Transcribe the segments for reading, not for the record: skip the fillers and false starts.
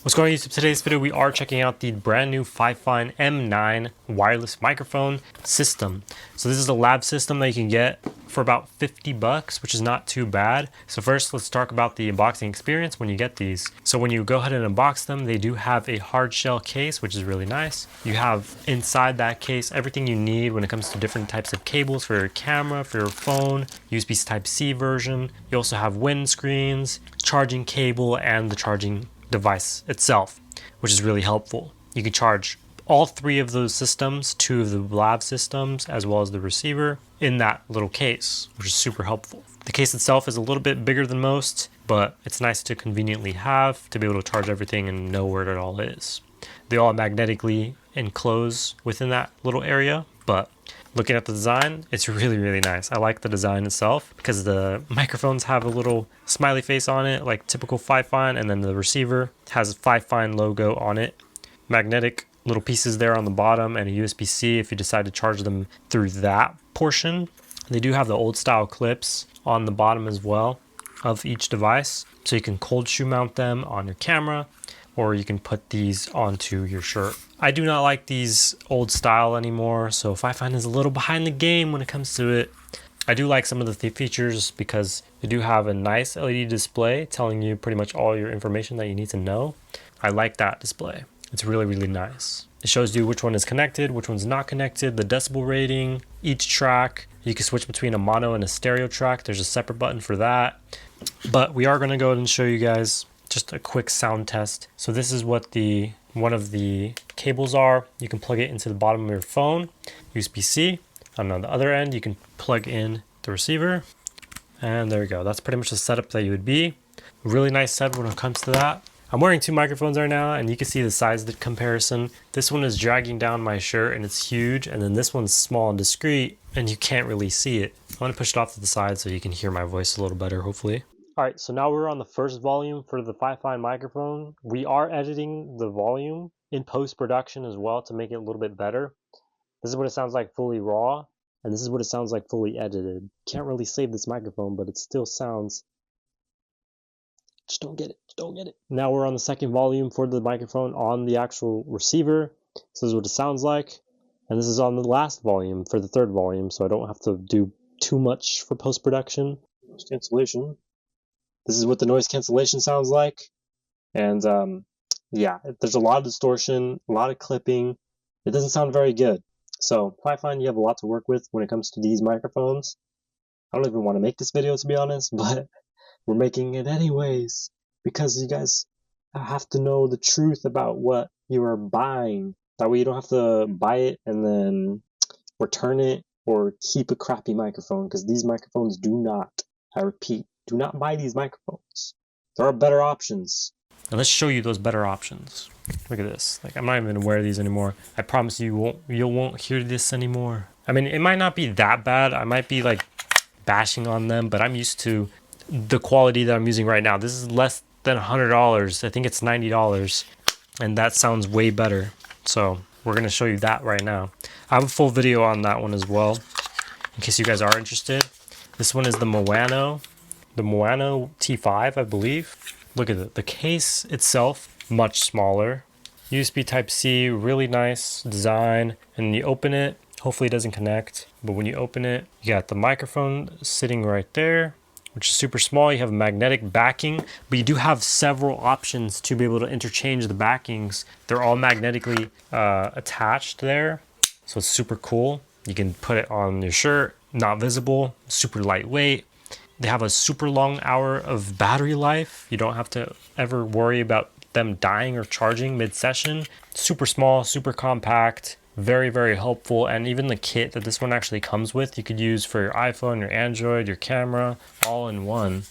What's going on YouTube? Today's video we are checking out the brand new Fifine M9 wireless microphone system. So this is a lab system that you can get for about 50 bucks, which is not too bad. So first let's talk about the unboxing experience when you get these. So when you go ahead and unbox them, they do have a hard shell case, which is really nice. You have inside that case everything you need when it comes to different types of cables for your camera, for your phone, USB Type-C version. You also have windscreens, charging cable, and the charging device itself, which is really helpful. You can charge all three of those systems, two of the lab systems, as well as the receiver in that little case, which is super helpful. The case itself is a little bit bigger than most, but it's nice to conveniently have to be able to charge everything and know where it all is. They all magnetically enclose within that little area, but looking at the design, it's really nice. I like the design itself because the microphones have a little smiley face on it, like typical Fifine, and then the receiver has a Fifine logo on it. Magnetic little pieces there on the bottom and a USB-C if you decide to charge them through that portion. They do have the old style clips on the bottom as well of each device, so you can cold shoe mount them on your camera, or you can put these onto your shirt. I do not like these old style anymore, so Fifine is a little behind the game when it comes to it. I do like some of the features because they do have a nice LED display telling you pretty much all your information that you need to know. I like that display. It's really nice. It shows you which one is connected, which one's not connected, the decibel rating, each track. You can switch between a mono and a stereo track. There's a separate button for that. But we are going to go ahead and show you guys just a quick sound test. So this is what one of the cables are. You can plug it into the bottom of your phone, USB-C. And on the other end, you can plug in the receiver. And there we go. That's pretty much the setup that you would be. Really nice setup when it comes to that. I'm wearing two microphones right now, and you can see the size comparison. This one is dragging down my shirt, and it's huge. And then this one's small and discreet, and you can't really see it. I'm going to push it off to the side so you can hear my voice a little better, hopefully. All right, so now we're on the first volume for the Fifine microphone. We are editing the volume in post-production as well to make it a little bit better. This is what it sounds like fully raw, and this is what it sounds like fully edited. Can't really save this microphone, but it still sounds... Just don't get it. Now we're on the second volume for the microphone on the actual receiver. This is what it sounds like. And this is on the last volume for the third volume, so I don't have to do too much for post-production. Noise cancellation. This is what the noise cancellation sounds like. And yeah, there's a lot of distortion, a lot of clipping. It doesn't sound very good. So Fifine, you have a lot to work with when it comes to these microphones. I don't even want to make this video, to be honest, but we're making it anyways because you guys have to know the truth about what you are buying. That way you don't have to buy it and then return it or keep a crappy microphone, because these microphones do not, I repeat, do not buy these microphones. There are better options. And let's show you those better options. Look at this. Like, I'm not even gonna wear these anymore. I promise you won't hear this anymore. I mean, it might not be that bad. I might be like bashing on them, but I'm used to the quality that I'm using right now. This is less than $100. I think it's $90, and that sounds way better. So we're gonna show you that right now. I have a full video on that one as well, in case you guys are interested. This one is the Maono T5, I believe. Look at it. The case itself, much smaller. USB Type-C, really nice design. And you open it, hopefully it doesn't connect, but when you open it, you got the microphone sitting right there, which is super small. You have a magnetic backing, but you do have several options to be able to interchange the backings. They're all magnetically attached there, so it's super cool. You can put it on your shirt, not visible, super lightweight. They have a super long hour of battery life. You don't have to ever worry about them dying or charging mid-session. Super small, super compact, very helpful. And even the kit that this one actually comes with, you could use for your iPhone, your Android, your camera, all in one.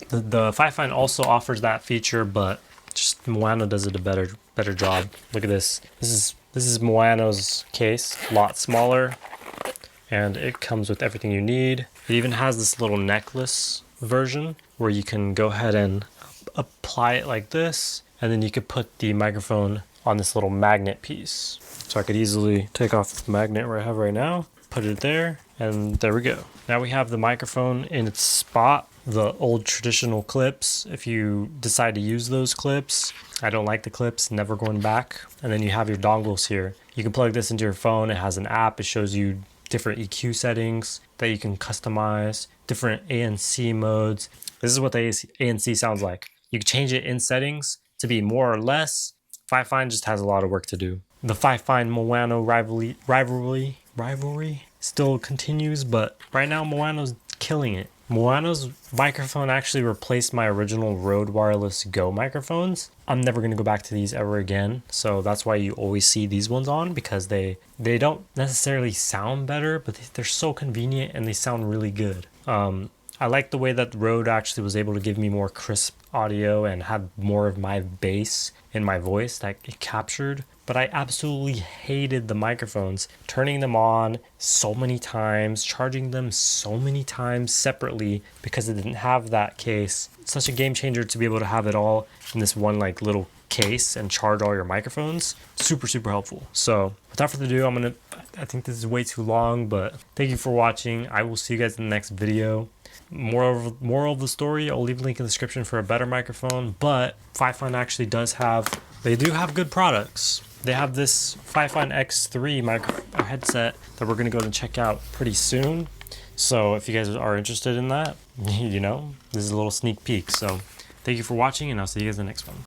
The Fifine also offers that feature, but just Maono does it a better job. Look at this. This is Maono's case, a lot smaller, and it comes with everything you need. It even has this little necklace version where you can go ahead and apply it like this, and then you could put the microphone on this little magnet piece. So I could easily take off the magnet I have right now, put it there, and there we go. Now we have the microphone in its spot, the old traditional clips, if you decide to use those clips, I don't like the clips, never going back. And then you have your dongles here. You can plug this into your phone. It has an app. It shows you different EQ settings that you can customize, different ANC modes. This is what the ANC sounds like. You can change it in settings to be more or less. Fifine just has a lot of work to do. The Fifine Maono rivalry still continues, but right now Maono's killing it. Maono's microphone actually replaced my original Rode Wireless Go microphones. I'm never going to go back to these ever again, so that's why you always see these ones on, because they don't necessarily sound better, but they're so convenient and they sound really good. I like the way that Rode actually was able to give me more crisp audio and had more of my bass in my voice that it captured. But I absolutely hated the microphones, turning them on so many times, charging them so many times separately because it didn't have that case. It's such a game changer to be able to have it all in this one like little case and charge all your microphones. Super, super helpful. So without further ado, I think this is way too long, but thank you for watching. I will see you guys in the next video. Moral of the story, I'll leave a link in the description for a better microphone, but Fifine actually they do have good products. They have this Fifine X3 headset that we're going to go and check out pretty soon. So if you guys are interested in that, you know, this is a little sneak peek. So thank you for watching, and I'll see you guys in the next one.